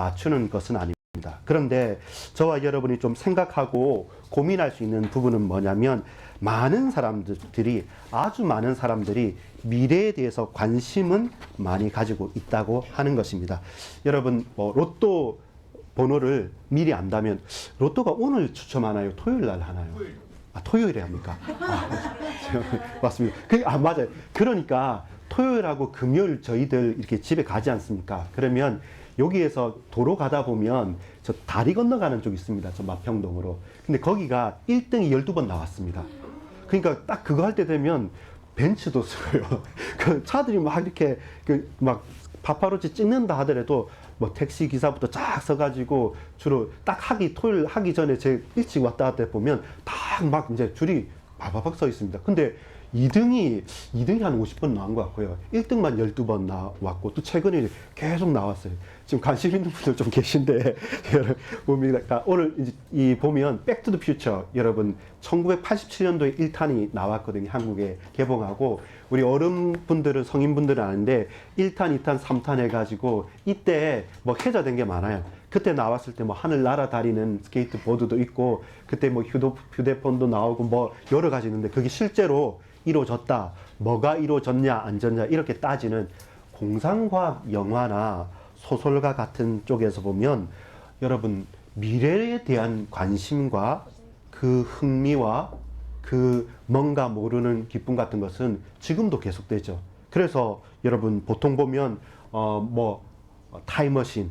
맞추는 것은 아닙니다. 그런데 저와 여러분이 좀 생각하고 고민할 수 있는 부분은 뭐냐면, 아주 많은 사람들이 미래에 대해서 관심은 많이 가지고 있다고 하는 것입니다. 여러분, 로또 번호를 미리 안다면, 로또가 오늘 추첨하나요? 토요일 날 하나요? 토요일에 합니까? 맞습니다. 맞아요. 그러니까 토요일하고 금요일 저희들 이렇게 집에 가지 않습니까? 그러면 여기에서 도로 가다 보면 저 다리 건너가는 쪽 있습니다. 저 마평동으로. 근데 거기가 1등이 12번 나왔습니다. 그러니까 딱 그거 할 때 되면 벤츠도 쓰고요. 그 차들이 막 이렇게 막 파파로치 찍는다 하더라도 뭐 택시 기사부터 쫙 서가지고 주로 딱 토요일 하기 전에 제 일찍 왔다 갔다 보면 딱 막 이제 줄이 바바박 서 있습니다. 근데 2등이 한 50번 나온 것 같고요. 1등만 12번 나왔고, 또 최근에 계속 나왔어요. 지금 관심 있는 분들 좀 계신데, 봅니다. 오늘 이제 보면, 백투 더 퓨처, 여러분, 1987년도에 1탄이 나왔거든요. 한국에 개봉하고, 우리 어른분들은, 성인분들은 아는데, 1탄, 2탄, 3탄 해가지고, 이때 뭐 해자된 게 많아요. 그때 나왔을 때 뭐 하늘 날아다니는 스케이트보드도 있고, 그때 뭐 휴대폰도 나오고 뭐 여러 가지 있는데, 그게 실제로 이루어졌다. 뭐가 이루어졌냐, 안 졌냐, 이렇게 따지는 공상과학 영화나 소설가 같은 쪽에서 보면, 여러분, 미래에 대한 관심과 그 흥미와 그 뭔가 모르는 기쁨 같은 것은 지금도 계속되죠. 그래서 여러분, 보통 보면, 타임머신,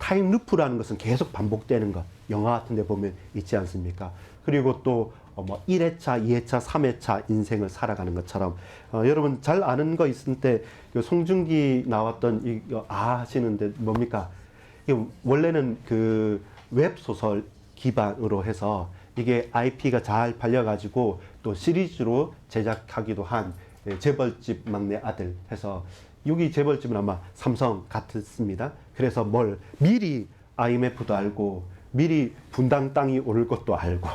타임루프라는 것은 계속 반복되는 것, 영화 같은 데 보면 있지 않습니까? 그리고 또 1회차, 2회차, 3회차 인생을 살아가는 것처럼, 여러분 잘 아는 거 있을 때 송중기 나왔던 이거 하시는데 뭡니까? 원래는 그 웹소설 기반으로 해서 이게 IP가 잘 팔려가지고 또 시리즈로 제작하기도 한 재벌집 막내 아들 해서, 여기 재벌집은 아마 삼성 같습니다. 그래서 미리 IMF도 알고, 미리 분당 땅이 오를 것도 알고,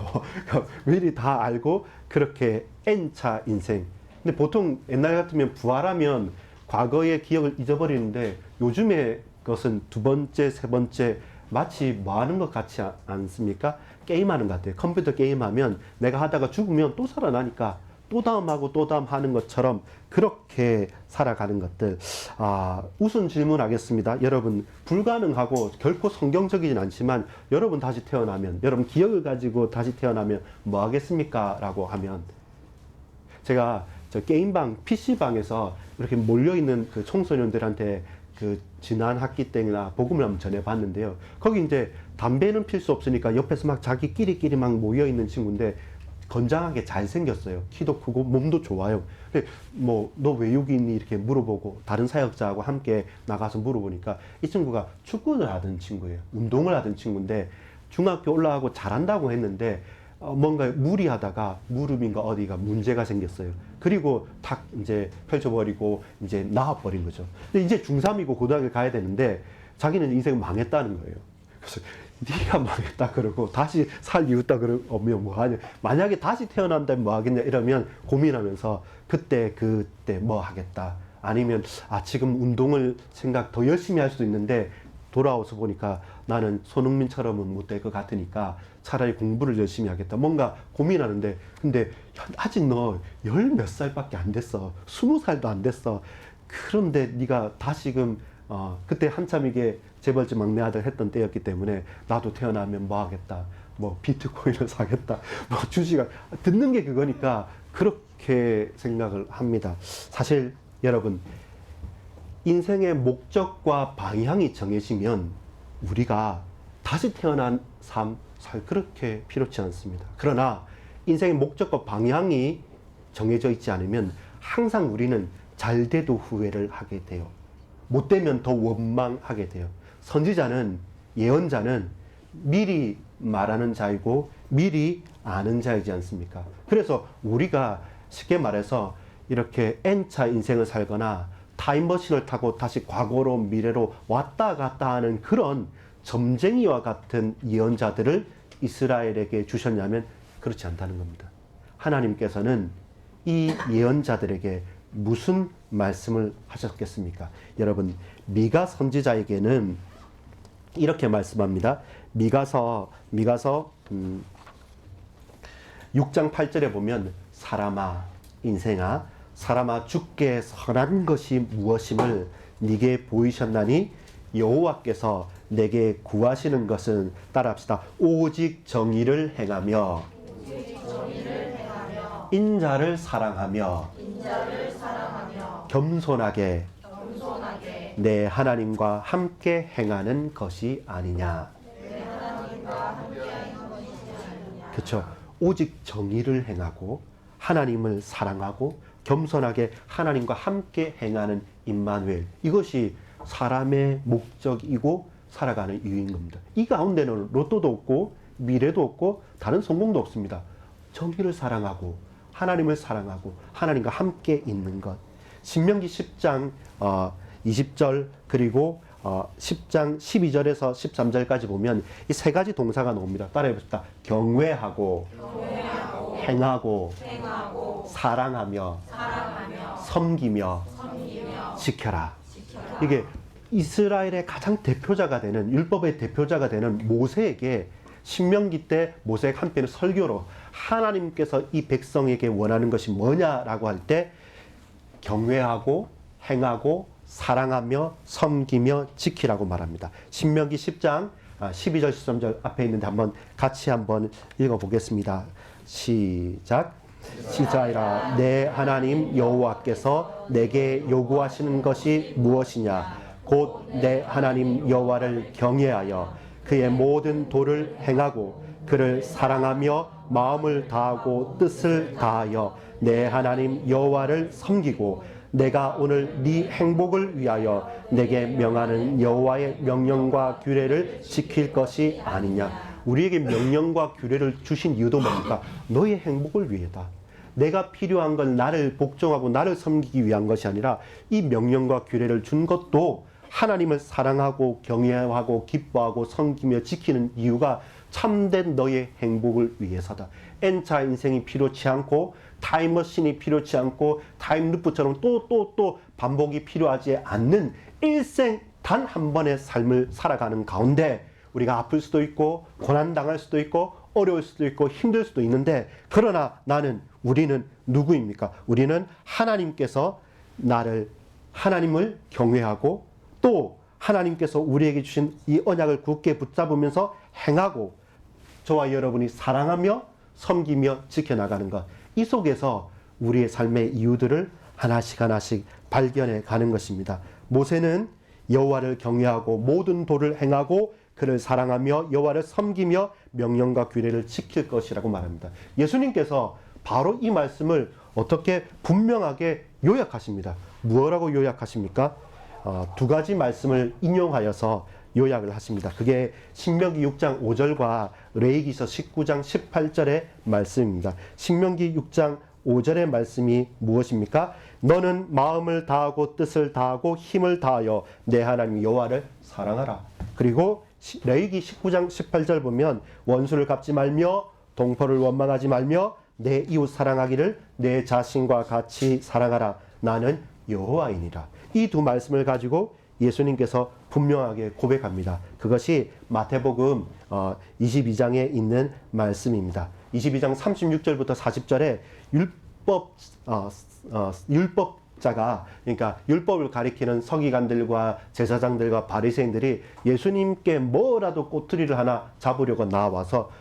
미리 다 알고, 그렇게 N차 인생. 근데 보통 옛날 같으면 부활하면 과거의 기억을 잊어버리는데, 요즘의 것은 두 번째, 세 번째, 마치 뭐 하는 것 같지 않습니까? 게임하는 것 같아요. 컴퓨터 게임하면 내가 하다가 죽으면 또 살아나니까 또 다음하고 또 다음 하는 것처럼 그렇게 살아가는 것들. 우선 질문하겠습니다. 여러분, 불가능하고 결코 성경적이진 않지만, 여러분 다시 태어나면, 여러분 기억을 가지고 다시 태어나면 뭐 하겠습니까? 라고 하면, 제가 저 게임방, PC방에서 이렇게 몰려있는 그 청소년들한테 그 지난 학기 때나 복음을 한번 전해봤는데요. 거기 이제 담배는 필 수 없으니까 옆에서 막 자기끼리끼리 막 모여있는 친구인데, 건장하게 잘생겼어요. 키도 크고 몸도 좋아요. 뭐 너 왜 여기 있니? 이렇게 물어보고, 다른 사역자하고 함께 나가서 물어보니까 이 친구가 축구를 하던 친구예요. 운동을 하던 친구인데 중학교 올라가고 잘한다고 했는데 뭔가 무리하다가 무릎인가 어디가 문제가 생겼어요. 그리고 탁 이제 펼쳐버리고 이제 나와버린 거죠. 근데 이제 중3이고 고등학교 가야 되는데 자기는 인생 망했다는 거예요. 그래서 네가 망했다 그러고 다시 살 이유다 그러면 뭐 하냐, 만약에 다시 태어난다면 뭐 하겠냐 이러면 고민하면서 그때 뭐 하겠다, 아니면 지금 운동을 더 열심히 할 수도 있는데 돌아와서 보니까 나는 손흥민처럼은 못 될 것 같으니까 차라리 공부를 열심히 하겠다, 뭔가 고민하는데, 근데 아직 너 몇 살밖에 안 됐어, 20살도 안 됐어. 그런데 네가 다시금 그때 한참 이게 재벌집 막내 아들 했던 때였기 때문에, 나도 태어나면 뭐 하겠다, 뭐 비트코인을 사겠다, 뭐 주식을, 듣는 게 그거니까 그렇게 생각을 합니다. 사실 여러분, 인생의 목적과 방향이 정해지면 우리가 다시 태어난 삶 그렇게 필요치 않습니다. 그러나 인생의 목적과 방향이 정해져 있지 않으면 항상 우리는 잘 돼도 후회를 하게 돼요. 못 되면 더 원망하게 돼요. 선지자는, 예언자는 미리 말하는 자이고 미리 아는 자이지 않습니까? 그래서 우리가 쉽게 말해서 이렇게 N차 인생을 살거나 타임머신을 타고 다시 과거로 미래로 왔다 갔다 하는 그런 점쟁이와 같은 예언자들을 이스라엘에게 주셨냐면 그렇지 않다는 겁니다. 하나님께서는 이 예언자들에게 무슨 말씀을 하셨겠습니까? 여러분, 미가 선지자에게는 이렇게 말씀합니다. 미가서 6장 8절에 보면 사람아 인생아 사람아 주께 선한 것이 무엇임을 네게 보이셨나니 여호와께서 내게 구하시는 것은 따라합시다. 오직 정의를 행하며 인자를 사랑하며 겸손하게 내 하나님과 함께 행하는 것이 아니냐. 그렇죠. 오직 정의를 행하고 하나님을 사랑하고 겸손하게 하나님과 함께 행하는 임마누엘, 이것이 사람의 목적이고 살아가는 이유인 겁니다. 이 가운데는 로또도 없고 미래도 없고 다른 성공도 없습니다. 정의를 사랑하고 하나님을 사랑하고 하나님과 함께 있는 것. 신명기 10장 20절 그리고 10장 12절에서 13절까지 보면 이 세 가지 동사가 나옵니다. 따라해봅시다. 경외하고 행하고 사랑하며 섬기며 지켜라. 이게 이스라엘의 가장 대표자가 되는, 율법의 대표자가 되는 모세에게 신명기 때 모세가 한편의 설교로 하나님께서 이 백성에게 원하는 것이 뭐냐라고 할 때 경외하고 행하고 사랑하며 섬기며 지키라고 말합니다. 신명기 10장 12절 13절 앞에 있는데 같이 한번 읽어보겠습니다. 시작. 시자이라 내 하나님 여호와께서 내게 요구하시는 것이 무엇이냐. 곧 내 하나님 여호와를 경외하여 그의 모든 도를 행하고 그를 사랑하며 마음을 다하고 뜻을 다하여 내 하나님 여호와를 섬기고 내가 오늘 네 행복을 위하여 내게 명하는 여호와의 명령과 규례를 지킬 것이 아니냐. 우리에게 명령과 규례를 주신 이유도 뭡니까? 너의 행복을 위해다. 내가 필요한 건 나를 복종하고 나를 섬기기 위한 것이 아니라 이 명령과 규례를 준 것도 하나님을 사랑하고 경외하고 기뻐하고 섬기며 지키는 이유가 참된 너의 행복을 위해서다. N차 인생이 필요치 않고 타임머신이 필요치 않고 타임루프처럼 또 반복이 필요하지 않는 일생 단 한 번의 삶을 살아가는 가운데 우리가 아플 수도 있고 고난당할 수도 있고 어려울 수도 있고 힘들 수도 있는데, 그러나 우리는 누구입니까? 우리는 하나님께서 하나님을 경외하고 또 하나님께서 우리에게 주신 이 언약을 굳게 붙잡으면서 행하고 저와 여러분이 사랑하며 섬기며 지켜나가는 것, 이 속에서 우리의 삶의 이유들을 하나씩 발견해 가는 것입니다. 모세는 여호와를 경외하고 모든 도를 행하고 그를 사랑하며 여호와를 섬기며 명령과 규례를 지킬 것이라고 말합니다. 예수님께서 바로 이 말씀을 어떻게 분명하게 요약하십니다. 무엇라고 요약하십니까? 두 가지 말씀을 인용하여서 요약을 하십니다. 그게 신명기 6장 5절과 레위기서 19장 18절의 말씀입니다. 신명기 6장 5절의 말씀이 무엇입니까? 너는 마음을 다하고 뜻을 다하고 힘을 다하여 내 하나님 여호와를 사랑하라. 그리고 레위기 19장 18절 보면 원수를 갚지 말며 동포를 원망하지 말며 내 이웃 사랑하기를 내 자신과 같이 사랑하라. 나는 여호와이니라. 이 두 말씀을 가지고 예수님께서 분명하게 고백합니다. 그것이 마태복음 22장에 있는 말씀입니다. 22장 36절부터 40절에 율법자가, 그러니까 율법을 가리키는 서기관들과 제사장들과 바리새인들이 예수님께 뭐라도 꼬투리를 하나 잡으려고 나와서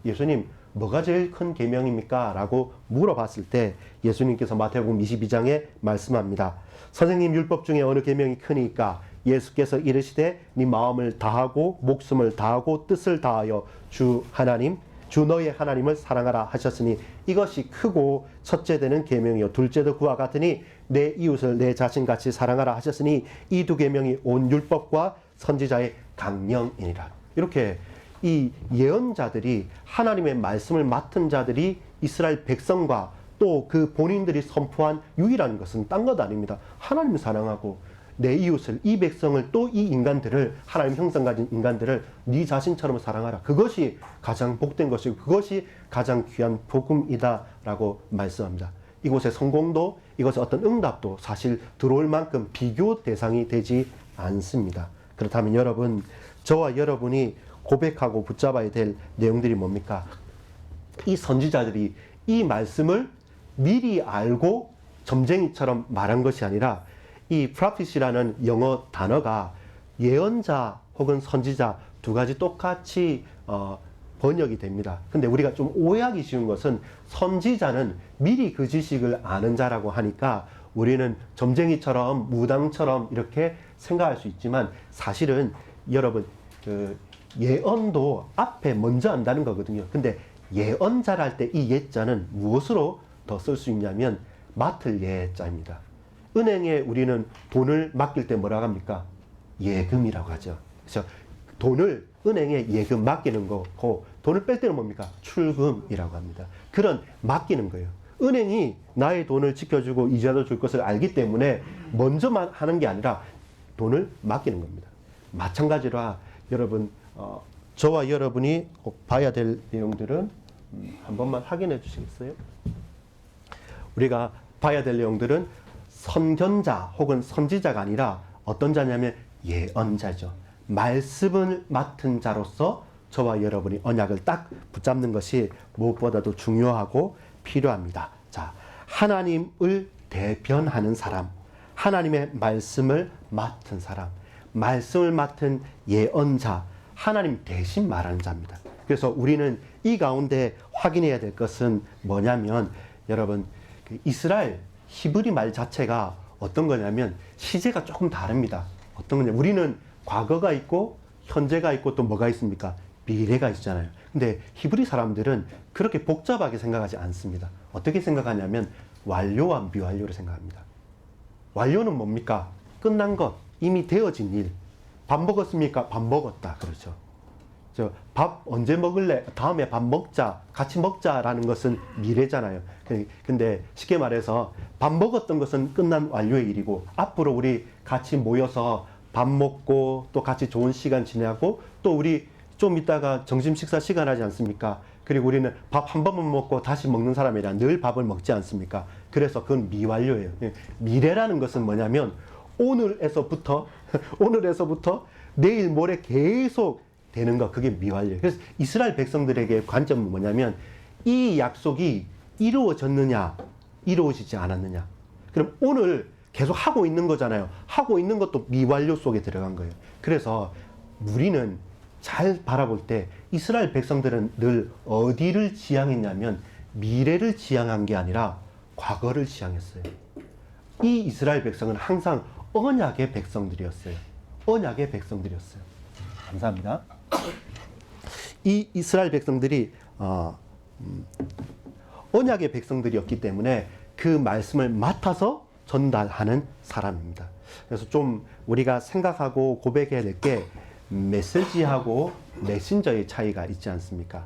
예수님 뭐가 제일 큰 계명입니까? 라고 물어봤을 때 예수님께서 마태복음 22장에 말씀합니다. 선생님, 율법 중에 어느 계명이 크니까? 예수께서 이르시되 네 마음을 다하고 목숨을 다하고 뜻을 다하여 주 너의 하나님을 사랑하라 하셨으니 이것이 크고 첫째 되는 계명이요 둘째도 그와 같으니 내 이웃을 내 자신같이 사랑하라 하셨으니 이 두 계명이 온 율법과 선지자의 강령이니라. 이렇게 이 예언자들이, 하나님의 말씀을 맡은 자들이 이스라엘 백성과 또 그 본인들이 선포한 유일한 것은 딴 것 아닙니다. 하나님을 사랑하고 내 이웃을, 이 백성을, 또 이 인간들을, 하나님 형상 가진 인간들을 네 자신처럼 사랑하라. 그것이 가장 복된 것이고 그것이 가장 귀한 복음이다 라고 말씀합니다. 이곳의 성공도, 이것의 어떤 응답도 사실 들어올 만큼 비교 대상이 되지 않습니다. 그렇다면 여러분, 저와 여러분이 고백하고 붙잡아야 될 내용들이 뭡니까? 이 선지자들이 이 말씀을 미리 알고 점쟁이처럼 말한 것이 아니라 이 prophet이라는 영어 단어가 예언자 혹은 선지자 두 가지 똑같이 번역이 됩니다. 근데 우리가 좀 오해하기 쉬운 것은 선지자는 미리 그 지식을 아는 자라고 하니까 우리는 점쟁이처럼 무당처럼 이렇게 생각할 수 있지만 사실은 여러분 그 예언도 앞에 먼저 안다는 거거든요. 근데 예언자를 할 때 이 예자는 무엇으로 더 쓸 수 있냐면 맡을 예자입니다. 은행에 우리는 돈을 맡길 때 뭐라고 합니까? 예금이라고 하죠. 그래서 돈을 은행에 예금 맡기는 거고 돈을 뺄 때는 뭡니까? 출금이라고 합니다. 그런 맡기는 거예요. 은행이 나의 돈을 지켜주고 이자도 줄 것을 알기 때문에 먼저만 하는 게 아니라 돈을 맡기는 겁니다. 마찬가지로 여러분 저와 여러분이 꼭 봐야 될 내용들은 한 번만 확인해 주시겠어요? 우리가 봐야 될 내용들은 선견자 혹은 선지자가 아니라 어떤 자냐면 예언자죠. 말씀을 맡은 자로서 저와 여러분이 언약을 딱 붙잡는 것이 무엇보다도 중요하고 필요합니다. 자, 하나님을 대변하는 사람, 하나님의 말씀을 맡은 사람, 말씀을 맡은 예언자, 하나님 대신 말하는 자입니다. 그래서 우리는 이 가운데 확인해야 될 것은 뭐냐면 여러분 이스라엘 히브리 말 자체가 어떤 거냐면 시제가 조금 다릅니다. 어떤 거냐? 우리는 과거가 있고 현재가 있고 또 뭐가 있습니까? 미래가 있잖아요. 근데 히브리 사람들은 그렇게 복잡하게 생각하지 않습니다. 어떻게 생각하냐면 완료와 미완료를 생각합니다. 완료는 뭡니까? 끝난 것, 이미 되어진 일. 밥 먹었습니까? 밥 먹었다. 그렇죠. 밥 언제 먹을래? 다음에 밥 먹자. 같이 먹자라는 것은 미래잖아요. 근데 쉽게 말해서 밥 먹었던 것은 끝난 완료의 일이고 앞으로 우리 같이 모여서 밥 먹고 또 같이 좋은 시간 지내고 또 우리 좀 이따가 점심 식사 시간 하지 않습니까? 그리고 우리는 밥 한 번만 먹고 다시 먹는 사람이라 늘 밥을 먹지 않습니까? 그래서 그건 미완료예요. 미래라는 것은 뭐냐면 오늘에서부터 내일 모레 계속 되는 거, 그게 미완료예요. 그래서 이스라엘 백성들에게 관점은 뭐냐면 이 약속이 이루어졌느냐 이루어지지 않았느냐. 그럼 오늘 계속 하고 있는 거잖아요. 하고 있는 것도 미완료 속에 들어간 거예요. 그래서 우리는 잘 바라볼 때 이스라엘 백성들은 늘 어디를 지향했냐면 미래를 지향한 게 아니라 과거를 지향했어요. 이 이스라엘 백성은 항상 언약의 백성들이었어요. 언약의 백성들이었어요. 감사합니다. 이 이스라엘 백성들이 언약의 백성들이었기 때문에 그 말씀을 맡아서 전달하는 사람입니다. 그래서 좀 우리가 생각하고 고백해야 될 게 메시지하고 메신저의 차이가 있지 않습니까?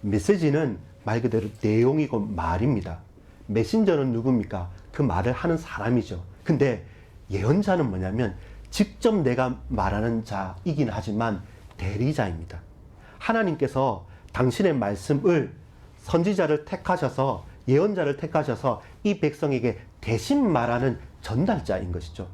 메시지는 말 그대로 내용이고 말입니다. 메신저는 누굽니까? 그 말을 하는 사람이죠. 근데 예언자는 뭐냐면 직접 내가 말하는 자이긴 하지만 대리자입니다. 하나님께서 당신의 말씀을 선지자를 택하셔서 예언자를 택하셔서 이 백성에게 대신 말하는 전달자인 것이죠.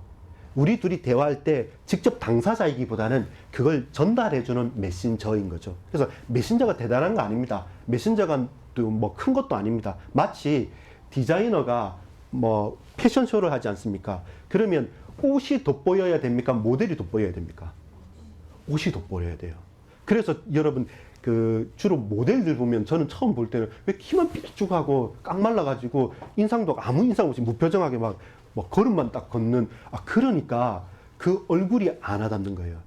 우리 둘이 대화할 때 직접 당사자이기보다는 그걸 전달해주는 메신저인 거죠. 그래서 메신저가 대단한 거 아닙니다. 메신저가 또 뭐 큰 것도 아닙니다. 마치 디자이너가 뭐 패션쇼를 하지 않습니까? 그러면 옷이 돋보여야 됩니까? 모델이 돋보여야 됩니까? 옷이 돋보여야 돼요. 그래서 여러분 주로 모델들 보면 저는 처음 볼 때는 왜 키만 삐쭉하고 깡말라가지고 인상도 아무 인상 없이 무표정하게 막 걸음만 딱 걷는 그러니까 그 얼굴이 안 와닿는 거예요.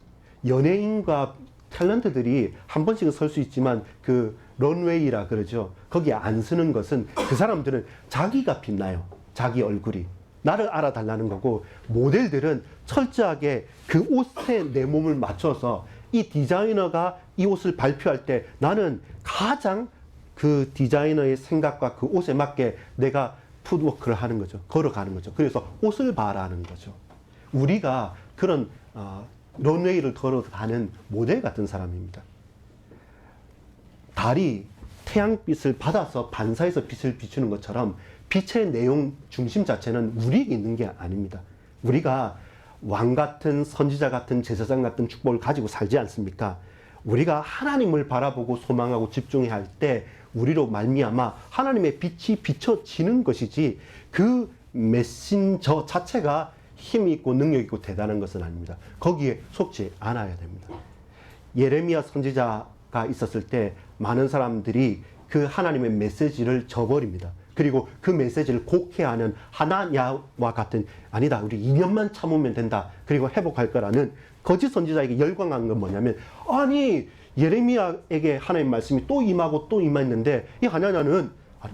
연예인과 탤런트들이 한 번씩은 설 수 있지만 그 런웨이라 그러죠. 거기에 안 서는 것은 그 사람들은 자기가 빛나요. 자기 얼굴이. 나를 알아달라는 거고 모델들은 철저하게 그 옷에 내 몸을 맞춰서 이 디자이너가 이 옷을 발표할 때 나는 가장 그 디자이너의 생각과 그 옷에 맞게 내가 풋워크를 하는 거죠. 걸어가는 거죠. 그래서 옷을 봐라는 거죠. 우리가 그런 런웨이를 걸어가는 모델 같은 사람입니다. 달이 태양빛을 받아서 반사해서 빛을 비추는 것처럼 빛의 내용 중심 자체는 우리에게 있는 게 아닙니다. 우리가 왕 같은 선지자 같은 제사장 같은 축복을 가지고 살지 않습니까? 우리가 하나님을 바라보고 소망하고 집중해야 할 때 우리로 말미암아 하나님의 빛이 비춰지는 것이지 그 메신저 자체가 힘이 있고 능력 있고 대단한 것은 아닙니다. 거기에 속지 않아야 됩니다. 예레미야 선지자가 있었을 때 많은 사람들이 그 하나님의 메시지를 저버립니다. 그리고 그 메시지를 곡해하는 하나냐와 같은 아니다 우리 2년만 참으면 된다 그리고 회복할 거라는 거짓 선지자에게 열광한 건 뭐냐면 아니 예레미야에게 하나님의 말씀이 또 임하고 또 임했는데 이 하나냐는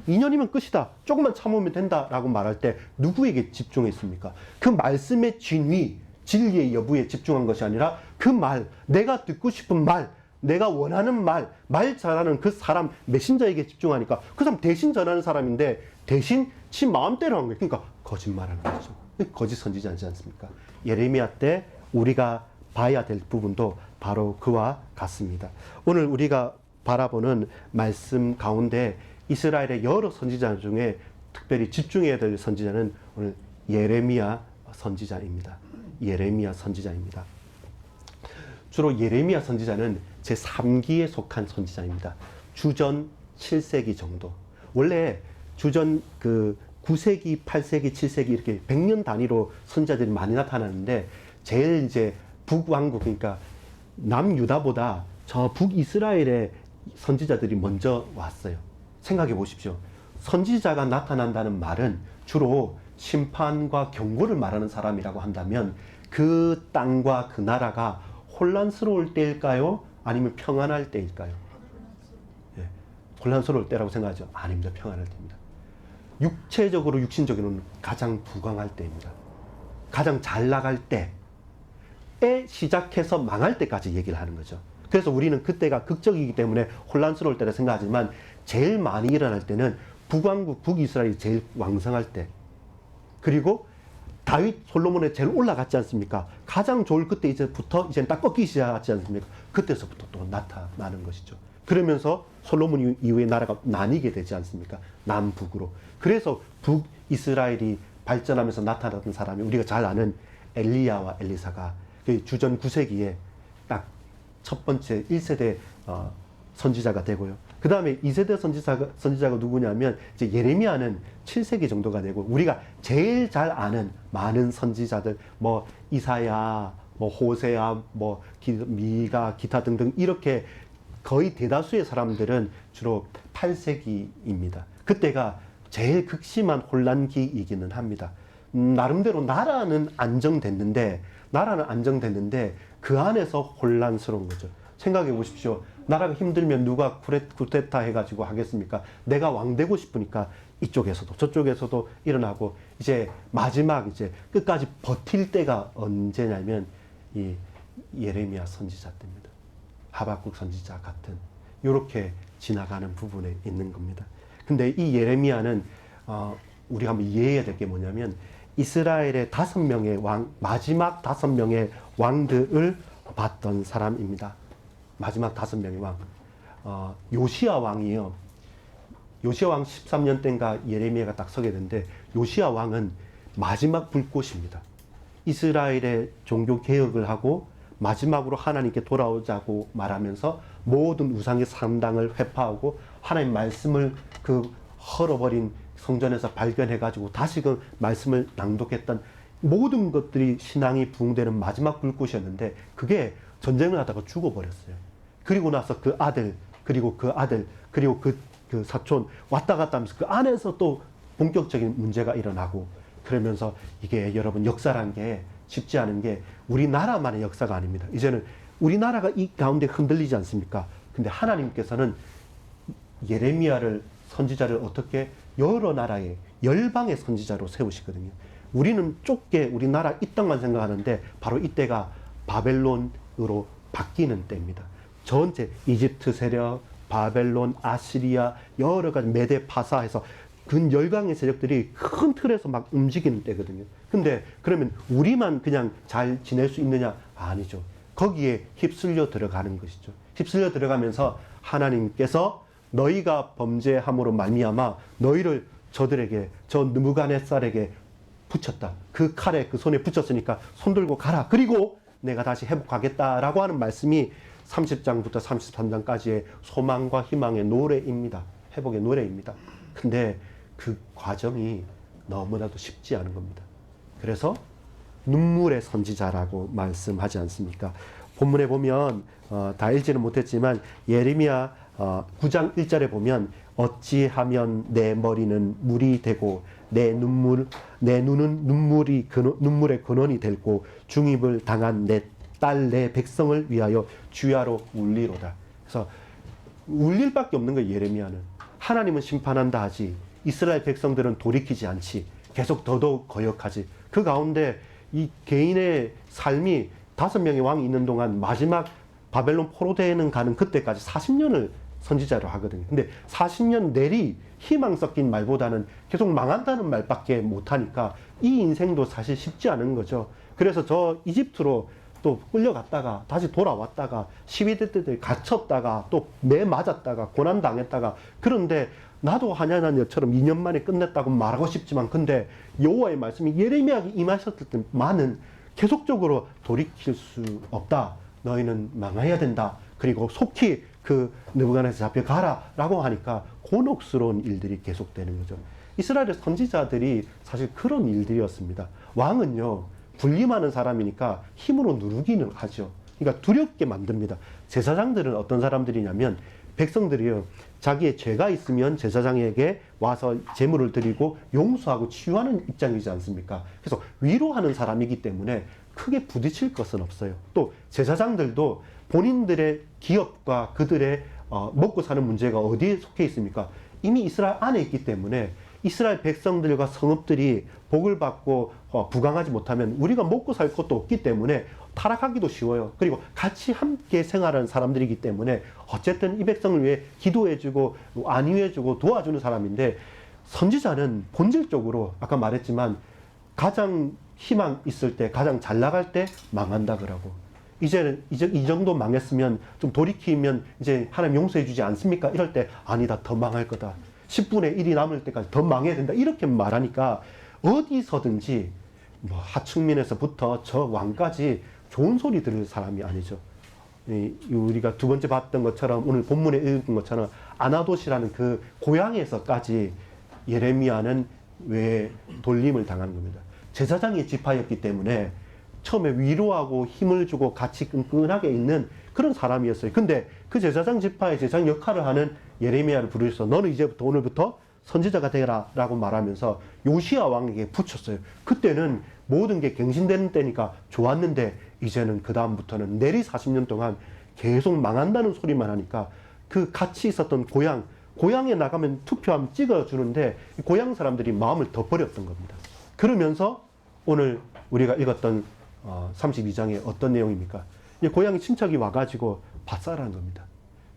2년이면 끝이다 조금만 참으면 된다라고 말할 때 누구에게 집중했습니까? 그 말씀의 진위 진리의 여부에 집중한 것이 아니라 그 말 내가 듣고 싶은 말 내가 원하는 말 잘하는 그 사람 메신저에게 집중하니까 그 사람 대신 전하는 사람인데 대신 지 마음대로 한 거예요. 그러니까 거짓말하는 거죠. 거짓 선지자지 않습니까? 예레미야 때 우리가 봐야 될 부분도 바로 그와 같습니다. 오늘 우리가 바라보는 말씀 가운데 이스라엘의 여러 선지자 중에 특별히 집중해야 될 선지자는 오늘 예레미야 선지자입니다. 예레미야 선지자입니다. 주로 예레미야 선지자는 제3기에 속한 선지자입니다. 주전 7세기 정도. 원래 주전 9세기, 8세기, 7세기 이렇게 100년 단위로 선지자들이 많이 나타나는데 제일 이제 북왕국 그러니까 남유다보다 저 북이스라엘의 선지자들이 먼저 왔어요. 생각해 보십시오. 선지자가 나타난다는 말은 주로 심판과 경고를 말하는 사람이라고 한다면 그 땅과 그 나라가 혼란스러울 때일까요? 아니면 평안할 때일까요? 예, 혼란스러울 때라고 생각하죠? 아닙니다. 평안할 때입니다. 육체적으로 육신적으로는 가장 부강할 때입니다. 가장 잘 나갈 때에 시작해서 망할 때까지 얘기를 하는 거죠. 그래서 우리는 그때가 극적이기 때문에 혼란스러울 때라 생각하지만 제일 많이 일어날 때는 북왕국 북이스라엘이 제일 왕성할 때 그리고 다윗 솔로몬에 제일 올라갔지 않습니까? 가장 좋을 그때 이제부터 이제는 딱 꺾이기 시작하지 않습니까? 그때서부터 또 나타나는 것이죠. 그러면서 솔로몬 이후에 나라가 나뉘게 되지 않습니까? 남북으로. 그래서 북이스라엘이 발전하면서 나타났던 사람이 우리가 잘 아는 엘리야와 엘리사가 주전 9세기에 딱 첫 번째 1세대 선지자가 되고요. 그 다음에 2세대 선지자가 누구냐면 이제 예레미야는 7세기 정도가 되고 우리가 제일 잘 아는 많은 선지자들 뭐 이사야, 뭐 호세야, 뭐 미가 기타 등등 이렇게 거의 대다수의 사람들은 주로 8세기입니다. 그때가 제일 극심한 혼란기이기는 합니다. 나름대로 나라는 안정됐는데 그 안에서 혼란스러운 거죠. 생각해 보십시오. 나라가 힘들면 누가 쿠데타 해가지고 하겠습니까? 내가 왕 되고 싶으니까 이쪽에서도 저쪽에서도 일어나고 이제 마지막 이제 끝까지 버틸 때가 언제냐면 이 예레미야 선지자 때입니다. 하박국 선지자 같은 이렇게 지나가는 부분에 있는 겁니다. 근데 이 예레미야는 우리가 한번 이해해야 될 게 뭐냐면 이스라엘의 5명의 왕, 마지막 5명의 왕들을 봤던 사람입니다. 마지막 5명의 왕. 요시야 왕이요. 요시야 왕 13년 때인가 예레미야가 딱 서게 되는데 요시야 왕은 마지막 불꽃입니다. 이스라엘의 종교 개혁을 하고 마지막으로 하나님께 돌아오자고 말하면서 모든 우상의 상당을 회파하고 하나님 말씀을 그 헐어버린 성전에서 발견해가지고 다시금 말씀을 낭독했던 모든 것들이 신앙이 부흥되는 마지막 불꽃이었는데 그게 전쟁을 하다가 죽어버렸어요. 그리고 나서 그 아들, 그리고 그 사촌 왔다 갔다 하면서 그 안에서 또 본격적인 문제가 일어나고 그러면서 이게 여러분 역사란 게 쉽지 않은 게 우리나라만의 역사가 아닙니다. 이제는 우리나라가 이 가운데 흔들리지 않습니까? 근데 하나님께서는 예레미야를 선지자를 어떻게 여러 나라의 열방의 선지자로 세우시거든요. 우리는 좁게 우리나라 이 땅만 생각하는데 바로 이때가 바벨론으로 바뀌는 때입니다. 전체 이집트 세력, 바벨론, 아시리아 여러 가지 메데 파사해서 근 열강의 세력들이 큰 틀에서 막 움직이는 때거든요. 근데 그러면 우리만 그냥 잘 지낼 수 있느냐? 아니죠. 거기에 휩쓸려 들어가는 것이죠. 휩쓸려 들어가면서 하나님께서 너희가 범죄함으로 말미암아 너희를 저들에게 저 느부갓네살에게 붙였다. 그 칼에 그 손에 붙였으니까 손 들고 가라. 그리고 내가 다시 회복하겠다라고 하는 말씀이 30장부터 33장까지의 소망과 희망의 노래입니다. 회복의 노래입니다. 근데 그 과정이 너무나도 쉽지 않은 겁니다. 그래서 눈물의 선지자라고 말씀하지 않습니까? 본문에 보면 다 읽지는 못했지만 예레미야 9장 1절에 보면 어찌하면 내 머리는 물이 되고 내 눈은 눈물의 근원이 되고 중입을 당한 내 딸 내 백성을 위하여 주야로 울리로다. 그래서 울릴 밖에 없는 거예요. 예레미야는. 하나님은 심판한다 하지 이스라엘 백성들은 돌이키지 않지. 계속 더더욱 거역하지. 그 가운데 이 개인의 삶이 5명의 왕이 있는 동안 마지막 바벨론 포로대에는 가는 그때까지 40년을 선지자로 하거든요. 근데 40년 내리 희망 섞인 말보다는 계속 망한다는 말밖에 못하니까 이 인생도 사실 쉽지 않은 거죠. 그래서 저 이집트로 또 끌려갔다가 다시 돌아왔다가 12대 때 갇혔다가 또 매 맞았다가 고난당했다가 그런데 나도 하냐냐처럼 2년 만에 끝냈다고 말하고 싶지만 근데 여호와의 말씀이 예레미야에게 임하셨을 때만은 계속적으로 돌이킬 수 없다. 너희는 망해야 된다. 그리고 속히 그 느부갓네살 잡혀가라 라고 하니까 곤혹스러운 일들이 계속되는 거죠. 이스라엘의 선지자들이 사실 그런 일들이었습니다. 왕은요 군림하는 사람이니까 힘으로 누르기는 하죠. 그러니까 두렵게 만듭니다. 제사장들은 어떤 사람들이냐면 백성들이요 자기의 죄가 있으면 제사장에게 와서 제물을 드리고 용서하고 치유하는 입장이지 않습니까? 그래서 위로하는 사람이기 때문에 크게 부딪힐 것은 없어요. 또 제사장들도 본인들의 기업과 그들의 먹고 사는 문제가 어디에 속해 있습니까? 이미 이스라엘 안에 있기 때문에 이스라엘 백성들과 성읍들이 복을 받고 부강하지 못하면 우리가 먹고 살 것도 없기 때문에 타락하기도 쉬워요. 그리고 같이 함께 생활하는 사람들이기 때문에 어쨌든 이 백성을 위해 기도해주고 안위해주고 도와주는 사람인데 선지자는 본질적으로 아까 말했지만 가장 희망 있을 때 가장 잘 나갈 때 망한다 그러고 이제는 이 정도 망했으면 좀 돌이키면 이제 하나님 용서해 주지 않습니까? 이럴 때 아니다 더 망할 거다. 10분의 1이 남을 때까지 더 망해야 된다. 이렇게 말하니까 어디서든지 뭐 하층민에서부터 저 왕까지 좋은 소리 들을 사람이 아니죠. 우리가 두 번째 봤던 것처럼 오늘 본문에 읽은 것처럼 아나돗이라는 그 고향에서까지 예레미야는 왜 돌림을 당한 겁니다. 제사장의 지파였기 때문에 처음에 위로하고 힘을 주고 같이 끈끈하게 있는 그런 사람이었어요. 근데 그 제사장 지파의 제사장 역할을 하는 예레미야를 부르셔서 너는 이제부터 오늘부터 선지자가 되라 라고 말하면서 요시야 왕에게 붙였어요. 그때는 모든 게 갱신되는 때니까 좋았는데 이제는 그 다음부터는 내리 40년 동안 계속 망한다는 소리만 하니까 그 같이 있었던 고향에 나가면 투표하면 찍어주는데 고향 사람들이 마음을 더 버렸던 겁니다. 그러면서 오늘 우리가 읽었던 32장에 어떤 내용입니까? 고향 친척이 와가지고 밭사라는 겁니다.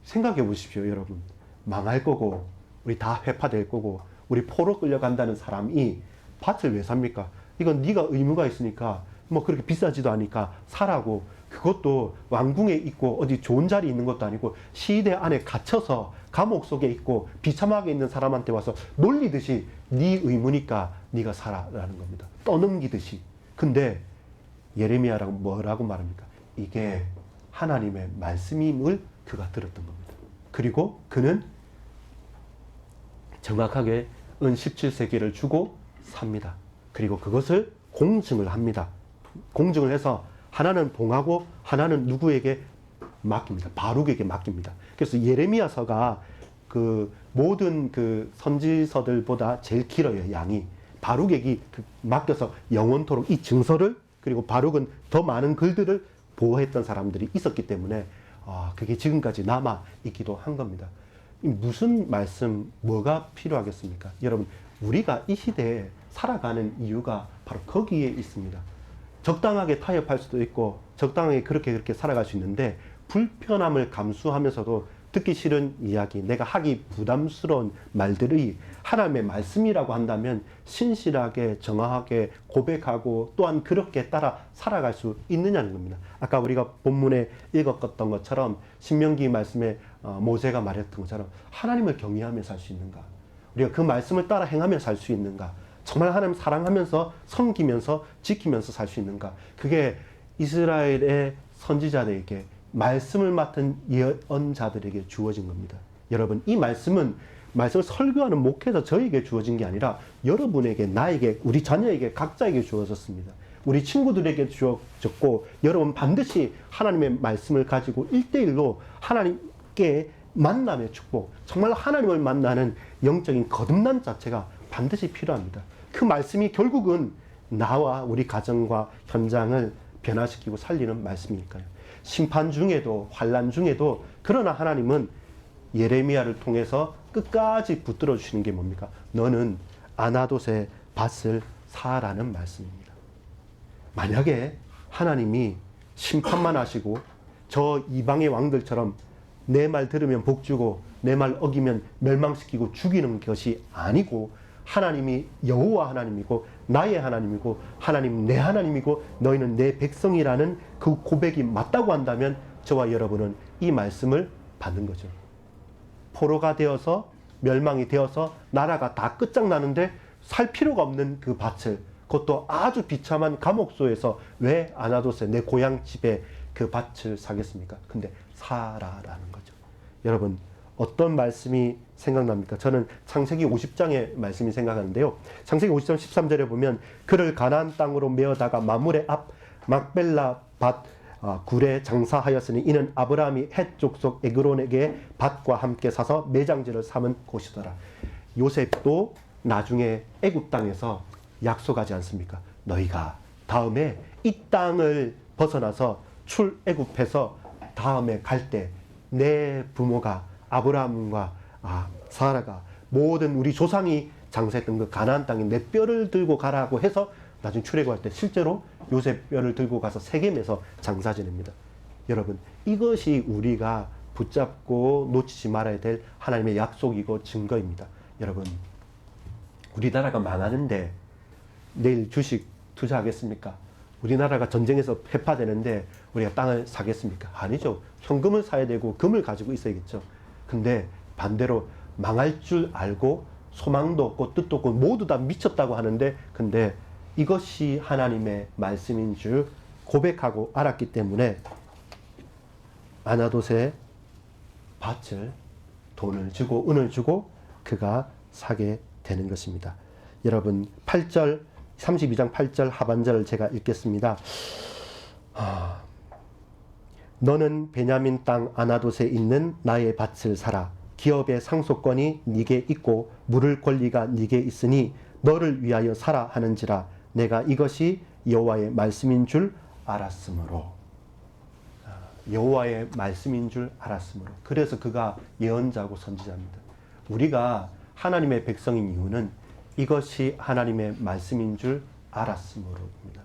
생각해 보십시오, 여러분. 망할 거고 우리 다 회파될 거고 우리 포로 끌려간다는 사람이 밭을 왜 삽니까? 이건 네가 의무가 있으니까 뭐 그렇게 비싸지도 않으니까 사라고 그것도 왕궁에 있고 어디 좋은 자리에 있는 것도 아니고 시대 안에 갇혀서 감옥 속에 있고 비참하게 있는 사람한테 와서 놀리듯이 네 의무니까 네가 사라라는 겁니다. 떠넘기듯이. 근데 예레미야라고 뭐라고 말합니까? 이게 하나님의 말씀임을 그가 들었던 겁니다. 그리고 그는 정확하게 은 17세기를 주고 삽니다. 그리고 그것을 공증을 합니다. 공증을 해서 하나는 봉하고 하나는 누구에게 맡깁니다. 바룩에게 맡깁니다. 그래서 예레미야서가 그 모든 그 선지서들보다 제일 길어요, 양이. 바룩에게 맡겨서 영원토록 이 증서를 그리고 바룩은 더 많은 글들을 보호했던 사람들이 있었기 때문에 그게 지금까지 남아 있기도 한 겁니다. 무슨 말씀, 뭐가 필요하겠습니까? 여러분, 우리가 이 시대에 살아가는 이유가 바로 거기에 있습니다. 적당하게 타협할 수도 있고 적당하게 그렇게 살아갈 수 있는데 불편함을 감수하면서도 듣기 싫은 이야기, 내가 하기 부담스러운 말들이 하나님의 말씀이라고 한다면 신실하게 정확하게 고백하고 또한 그렇게 따라 살아갈 수 있느냐는 겁니다. 아까 우리가 본문에 읽었던 것처럼 신명기 말씀에 모세가 말했던 것처럼 하나님을 경외하며 살 수 있는가? 우리가 그 말씀을 따라 행하며 살 수 있는가? 정말 하나님 사랑하면서 섬기면서 지키면서 살 수 있는가? 그게 이스라엘의 선지자들에게 말씀을 맡은 예언자들에게 주어진 겁니다. 여러분, 이 말씀을 설교하는 목회자 저에게 주어진 게 아니라 여러분에게, 나에게, 우리 자녀에게, 각자에게 주어졌습니다. 우리 친구들에게 주어졌고, 여러분 반드시 하나님의 말씀을 가지고 1대1로 하나님께 만남의 축복, 정말 하나님을 만나는 영적인 거듭남 자체가 반드시 필요합니다. 그 말씀이 결국은 나와 우리 가정과 현장을 변화시키고 살리는 말씀이니까요. 심판 중에도, 환난 중에도, 그러나 하나님은 예레미야를 통해서 끝까지 붙들어 주시는 게 뭡니까? 너는 아나돗의 밭을 사라는 말씀입니다. 만약에 하나님이 심판만 하시고 저 이방의 왕들처럼 내 말 들으면 복 주고 내 말 어기면 멸망시키고 죽이는 것이 아니고, 하나님이 여호와 하나님이고 나의 하나님이고 하나님 내 하나님이고 너희는 내 백성이라는 그 고백이 맞다고 한다면 저와 여러분은 이 말씀을 받는 거죠. 포로가 되어서 멸망이 되어서 나라가 다 끝장나는데 살 필요가 없는 그 밭을, 그것도 아주 비참한 감옥소에서 왜 아나돗에 내 고향 집에 그 밭을 사겠습니까? 근데 사라라는 거죠. 여러분, 어떤 말씀이 생각납니까? 저는 창세기 50장의 말씀이 생각하는데요. 창세기 50장 13절에 보면 그를 가나안 땅으로 메어다가 마므레 앞 막벨라 밭 굴에 장사하였으니 이는 아브라함이 헷 족속 에그론에게 밭과 함께 사서 매장지를 삼은 곳이더라. 요셉도 나중에 애굽 땅에서 약속하지 않습니까? 너희가 다음에 이 땅을 벗어나서 출애굽해서 다음에 갈 때 내 부모가 아브라함과 사라가 모든 우리 조상이 장사했던 그 가나안 땅에 내 뼈를 들고 가라고 해서 나중에 출애굽할 때 실제로 요셉 뼈를 들고 가서 세겜에서 장사 지냅니다. 여러분, 이것이 우리가 붙잡고 놓치지 말아야 될 하나님의 약속이고 증거입니다. 여러분, 우리나라가 망하는데 내일 주식 투자하겠습니까? 우리나라가 전쟁에서 해파되는데 우리가 땅을 사겠습니까? 아니죠. 현금을 사야 되고 금을 가지고 있어야겠죠. 근데 반대로 망할 줄 알고 소망도 없고 뜻도 없고 모두 다 미쳤다고 하는데, 근데 이것이 하나님의 말씀인 줄 고백하고 알았기 때문에 아나돗의 밭을 돈을 주고 은을 주고 그가 사게 되는 것입니다. 여러분, 8절 32장 8절 하반절을 제가 읽겠습니다. 너는 베냐민 땅 아나돗에 있는 나의 밭을 사라. 기업의 상속권이 네게 있고 물을 권리가 네게 있으니 너를 위하여 사라 하는지라. 내가 이것이 여호와의 말씀인 줄 알았으므로. 여호와의 말씀인 줄 알았으므로. 그래서 그가 예언자고 선지자입니다. 우리가 하나님의 백성인 이유는 이것이 하나님의 말씀인 줄 알았으므로입니다.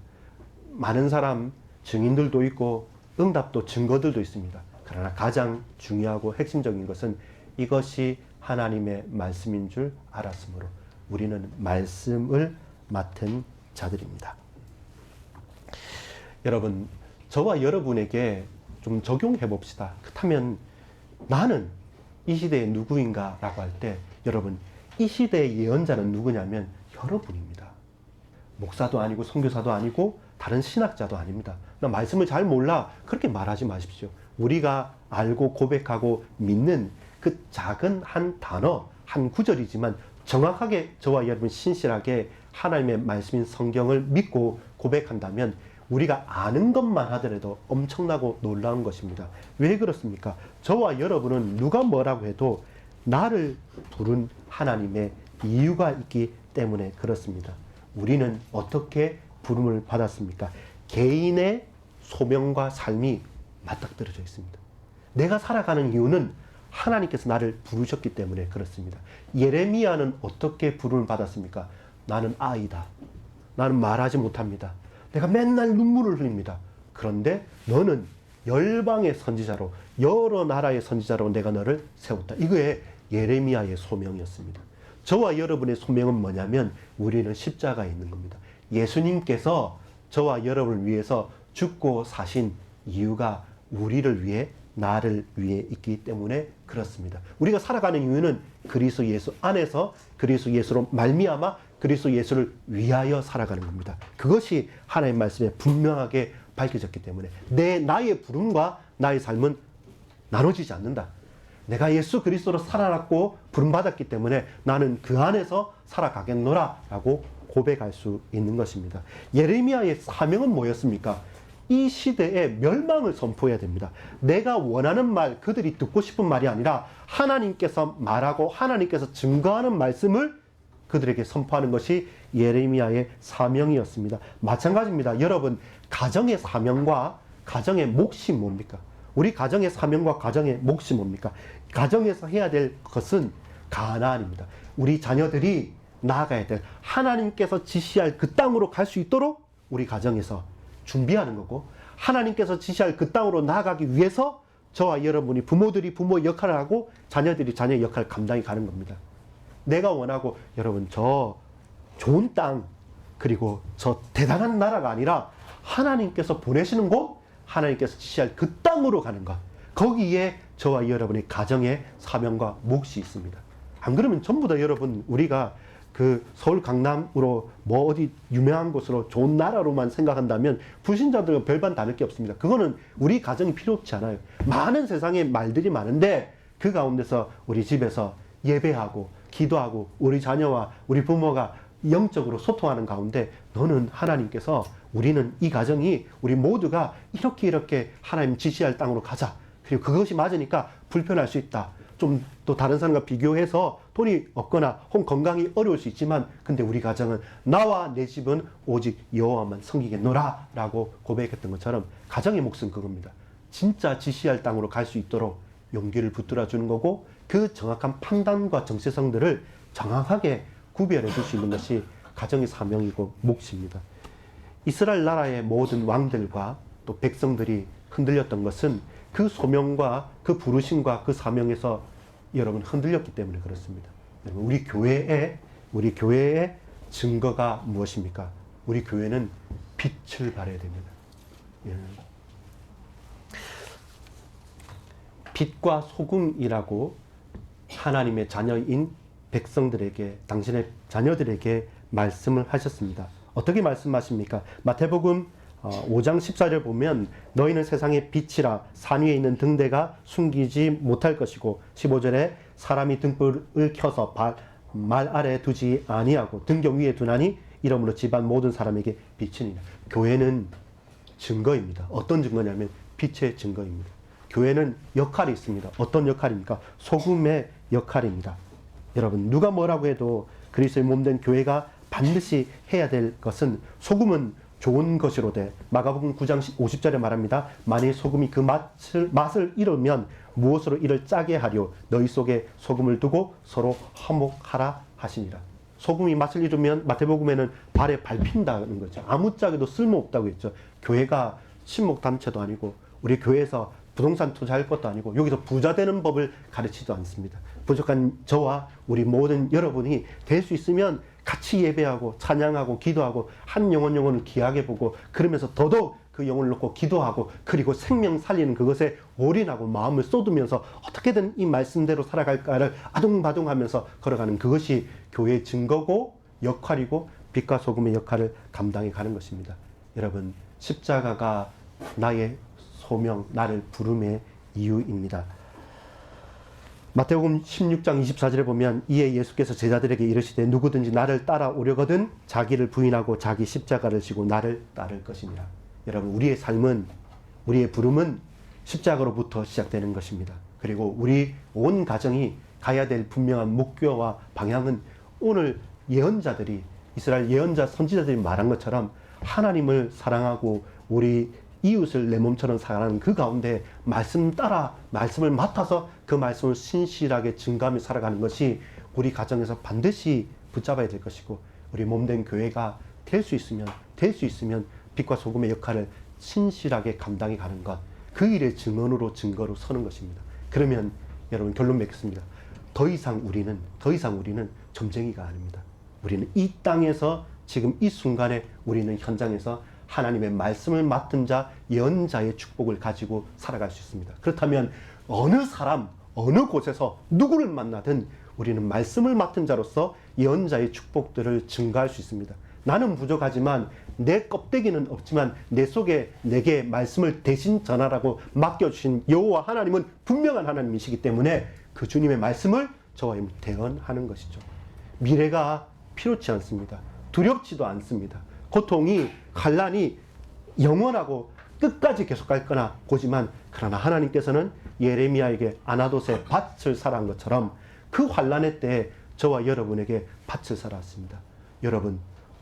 많은 사람 증인들도 있고 응답도 증거들도 있습니다. 그러나 가장 중요하고 핵심적인 것은 이것이 하나님의 말씀인 줄 알았으므로. 우리는 말씀을 맡은 자들입니다. 여러분, 저와 여러분에게 좀 적용해 봅시다. 그렇다면 나는 이 시대의 누구인가 라고 할 때, 여러분, 이 시대의 예언자는 누구냐면 여러분입니다. 목사도 아니고 선교사도 아니고 다른 신학자도 아닙니다. 나 말씀을 잘 몰라, 그렇게 말하지 마십시오. 우리가 알고 고백하고 믿는 그 작은 한 단어, 한 구절이지만 정확하게 저와 여러분 신실하게 하나님의 말씀인 성경을 믿고 고백한다면 우리가 아는 것만 하더라도 엄청나고 놀라운 것입니다. 왜 그렇습니까? 저와 여러분은 누가 뭐라고 해도 나를 부른 하나님의 이유가 있기 때문에 그렇습니다. 우리는 어떻게 부름을 받았습니까? 개인의 소명과 삶이 맞닥뜨려져 있습니다. 내가 살아가는 이유는 하나님께서 나를 부르셨기 때문에 그렇습니다. 예레미야는 어떻게 부름을 받았습니까? 나는 아이다. 나는 말하지 못합니다. 내가 맨날 눈물을 흘립니다. 그런데 너는 열방의 선지자로, 여러 나라의 선지자로 내가 너를 세웠다. 이거에 예레미야의 소명이었습니다. 저와 여러분의 소명은 뭐냐면 우리는 십자가에 있는 겁니다. 예수님께서 저와 여러분을 위해서 죽고 사신 이유가 우리를 위해, 나를 위해 있기 때문에 그렇습니다. 우리가 살아가는 이유는 그리스도 예수 안에서 그리스도 예수로 말미암아 그리스도 예수를 위하여 살아가는 겁니다. 그것이 하나님의 말씀에 분명하게 밝혀졌기 때문에 나의 부름과 나의 삶은 나눠지지 않는다. 내가 예수 그리스도로 살아났고 부름받았기 때문에 나는 그 안에서 살아가겠노라 라고 고백할 수 있는 것입니다. 예레미야의 사명은 뭐였습니까? 이 시대에 멸망을 선포해야 됩니다. 내가 원하는 말, 그들이 듣고 싶은 말이 아니라 하나님께서 말하고 하나님께서 증거하는 말씀을 그들에게 선포하는 것이 예레미야의 사명이었습니다. 마찬가지입니다. 여러분, 가정의 사명과 가정의 몫이 뭡니까? 우리 가정의 사명과 가정의 몫이 뭡니까? 가정에서 해야 될 것은 가나안입니다. 우리 자녀들이 나아가야 될 하나님께서 지시할 그 땅으로 갈 수 있도록 우리 가정에서 준비하는 거고, 하나님께서 지시할 그 땅으로 나아가기 위해서 저와 여러분이 부모들이 부모의 역할을 하고 자녀들이 자녀의 역할을 감당해 가는 겁니다. 내가 원하고 여러분 저 좋은 땅 그리고 저 대단한 나라가 아니라 하나님께서 보내시는 곳, 하나님께서 지시할 그 땅으로 가는 것, 거기에 저와 여러분의 가정의 사명과 몫이 있습니다. 안 그러면 전부 다 여러분 우리가 그 서울 강남으로 뭐 어디 유명한 곳으로 좋은 나라로만 생각한다면 불신자들과 별반 다를 게 없습니다. 그거는 우리 가정이 필요 없지 않아요. 많은 세상에 말들이 많은데 그 가운데서 우리 집에서 예배하고 기도하고 우리 자녀와 우리 부모가 영적으로 소통하는 가운데 너는 하나님께서 우리는 이 가정이 우리 모두가 이렇게 하나님 지시할 땅으로 가자. 그리고 그것이 맞으니까 불편할 수 있다. 좀 또 다른 사람과 비교해서 돈이 없거나 혹은 건강이 어려울 수 있지만 근데 우리 가정은 나와 내 집은 오직 여호와만 섬기겠노라 라고 고백했던 것처럼 가정의 몫은 그겁니다. 진짜 지시할 땅으로 갈 수 있도록 용기를 붙들어 주는 거고 그 정확한 판단과 정체성들을 정확하게 구별해 줄 수 있는 것이 가정의 사명이고 몫입니다. 이스라엘 나라의 모든 왕들과 또 백성들이 흔들렸던 것은 그 소명과 그 부르심과 그 사명에서 여러분 흔들렸기 때문에 그렇습니다. 우리 교회의 증거가 무엇입니까? 우리 교회는 빛을 발해야 됩니다. 빛과 소금이라고 하나님의 자녀인 백성들에게, 당신의 자녀들에게 말씀을 하셨습니다. 어떻게 말씀하십니까? 마태복음 5장 14절 보면 너희는 세상의 빛이라 산 위에 있는 등대가 숨기지 못할 것이고 15절에 사람이 등불을 켜서 말 아래에 두지 아니하고 등경 위에 두나니 이러므로 집안 모든 사람에게 빛이니라. 교회는 증거입니다. 어떤 증거냐면 빛의 증거입니다. 교회는 역할이 있습니다. 어떤 역할입니까? 소금의 역할입니다. 여러분 누가 뭐라고 해도 그리스도의 몸된 교회가 반드시 해야 될 것은 소금은 좋은 것이로되 마가복음 9장 50절에 말합니다. 만일 소금이 그 맛을 잃으면 무엇으로 이를 짜게 하려 너희 속에 소금을 두고 서로 화목하라 하시니라. 소금이 맛을 잃으면 마태복음에는 발에 밟힌다는 거죠. 아무짝에도 쓸모없다고 했죠. 교회가 친목단체도 아니고 우리 교회에서 부동산 투자할 것도 아니고 여기서 부자 되는 법을 가르치지도 않습니다. 부족한 저와 우리 모든 여러분이 될 수 있으면 같이 예배하고 찬양하고 기도하고 한 영혼을 귀하게 보고 그러면서 더더욱 그 영혼을 놓고 기도하고 그리고 생명 살리는 그것에 올인하고 마음을 쏟으면서 어떻게든 이 말씀대로 살아갈까를 아둥바둥하면서 걸어가는 그것이 교회의 증거고 역할이고 빛과 소금의 역할을 감당해 가는 것입니다. 여러분 십자가가 나의 소명, 나를 부름의 이유입니다. 마태복음 16장 24절에 보면 이에 예수께서 제자들에게 이르시되 누구든지 나를 따라오려거든 자기를 부인하고 자기 십자가를 지고 나를 따를 것이니라. 여러분 우리의 삶은 우리의 부름은 십자가로부터 시작되는 것입니다. 그리고 우리 온 가정이 가야 될 분명한 목표와 방향은 오늘 예언자들이 이스라엘 예언자 선지자들이 말한 것처럼 하나님을 사랑하고 우리 이웃을 내 몸처럼 사랑하는 그 가운데 말씀 따라 말씀을 맡아서 그 말씀을 신실하게 증거하며 살아가는 것이 우리 가정에서 반드시 붙잡아야 될 것이고 우리 몸된 교회가 될 수 있으면 빛과 소금의 역할을 신실하게 감당해 가는 것, 그 일의 증거로 서는 것입니다. 그러면 여러분 결론 맺겠습니다. 더 이상 우리는 점쟁이가 아닙니다. 우리는 이 땅에서 지금 이 순간에 우리는 현장에서 하나님의 말씀을 맡은 자, 예언자의 축복을 가지고 살아갈 수 있습니다. 그렇다면 어느 사람, 어느 곳에서 누구를 만나든 우리는 말씀을 맡은 자로서 예언자의 축복들을 증가할 수 있습니다. 나는 부족하지만 내 껍데기는 없지만 내 속에 내게 말씀을 대신 전하라고 맡겨주신 여호와 하나님은 분명한 하나님이시기 때문에 그 주님의 말씀을 저와 대언하는 것이죠. 미래가 필요치 않습니다. 두렵지도 않습니다. 고통이, 환난이 영원하고 끝까지 계속 갈 거나 보지만, 그러나 하나님께서는 예레미야에게 아나돗의 밭을 사라한 것처럼 그 환난의 때에 저와 여러분에게 밭을 사라왔습니다. 여러분,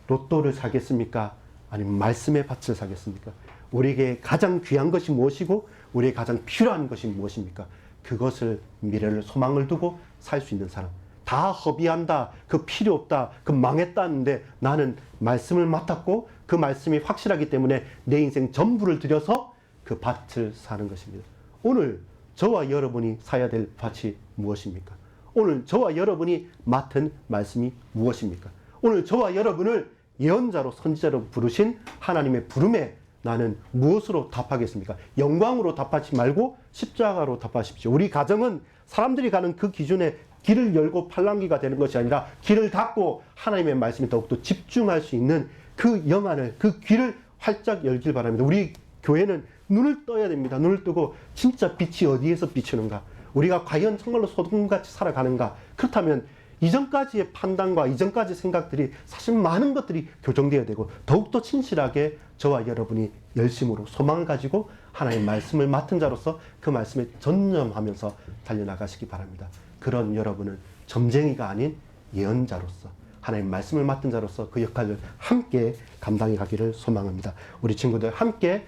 로또를 사겠습니까? 아니면 말씀의 밭을 사겠습니까? 우리에게 가장 귀한 것이 무엇이고 우리에게 가장 필요한 것이 무엇입니까? 그것을, 미래를, 소망을 두고 살 수 있는 사람. 다 허비한다, 그 필요 없다, 그 망했다는데 나는 말씀을 맡았고 그 말씀이 확실하기 때문에 내 인생 전부를 들여서 그 밭을 사는 것입니다. 오늘 저와 여러분이 사야 될 밭이 무엇입니까? 오늘 저와 여러분이 맡은 말씀이 무엇입니까? 오늘 저와 여러분을 예언자로, 선지자로 부르신 하나님의 부름에 나는 무엇으로 답하겠습니까? 영광으로 답하지 말고 십자가로 답하십시오. 우리 가정은 사람들이 가는 그 기준에 길을 열고 팔랑귀가 되는 것이 아니라 길을 닫고 하나님의 말씀에 더욱더 집중할 수 있는 그 영안을, 그 귀를 활짝 열길 바랍니다. 우리 교회는 눈을 떠야 됩니다. 눈을 뜨고 진짜 빛이 어디에서 비추는가? 우리가 과연 정말로 소돔같이 살아가는가? 그렇다면 이전까지의 판단과 이전까지 생각들이 사실 많은 것들이 교정되어야 되고 더욱더 진실하게 저와 여러분이 열심으로 소망을 가지고 하나님의 말씀을 맡은 자로서 그 말씀에 전념하면서 달려나가시기 바랍니다. 그런 여러분은 점쟁이가 아닌 예언자로서, 하나님의 말씀을 맡은 자로서 그 역할을 함께 감당해 가기를 소망합니다. 우리 친구들 함께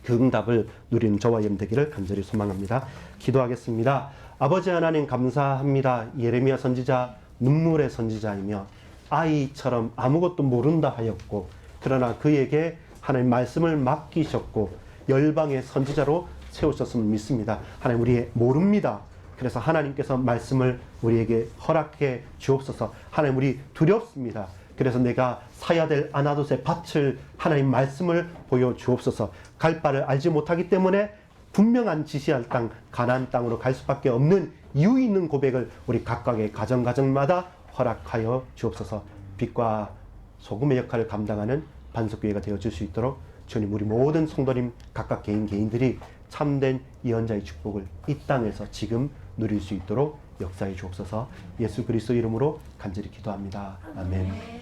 그 응답을 누리는 저와 여러분 되기를 간절히 소망합니다. 기도하겠습니다. 아버지 하나님 감사합니다. 예레미야 선지자 눈물의 선지자이며 아이처럼 아무것도 모른다 하였고, 그러나 그에게 하나님 말씀을 맡기셨고 열방의 선지자로 세우셨음을 믿습니다. 하나님, 우리 모릅니다. 그래서 하나님께서 말씀을 우리에게 허락해 주옵소서. 하나님, 우리 두렵습니다. 그래서 내가 사야 될 아나돗의 밭을, 하나님 말씀을 보여주옵소서. 갈 바를 알지 못하기 때문에 분명한 지시할 땅, 가나안 땅으로 갈 수밖에 없는 이유 있는 고백을 우리 각각의 가정마다 허락하여 주옵소서. 빛과 소금의 역할을 감당하는 반석교회가 되어줄 수 있도록 주님, 우리 모든 성도님 각각 개인들이 참된 예언자의 축복을 이 땅에서 지금 누릴 수 있도록 역사해 주옵소서. 예수 그리스도 이름으로 간절히 기도합니다. 아멘.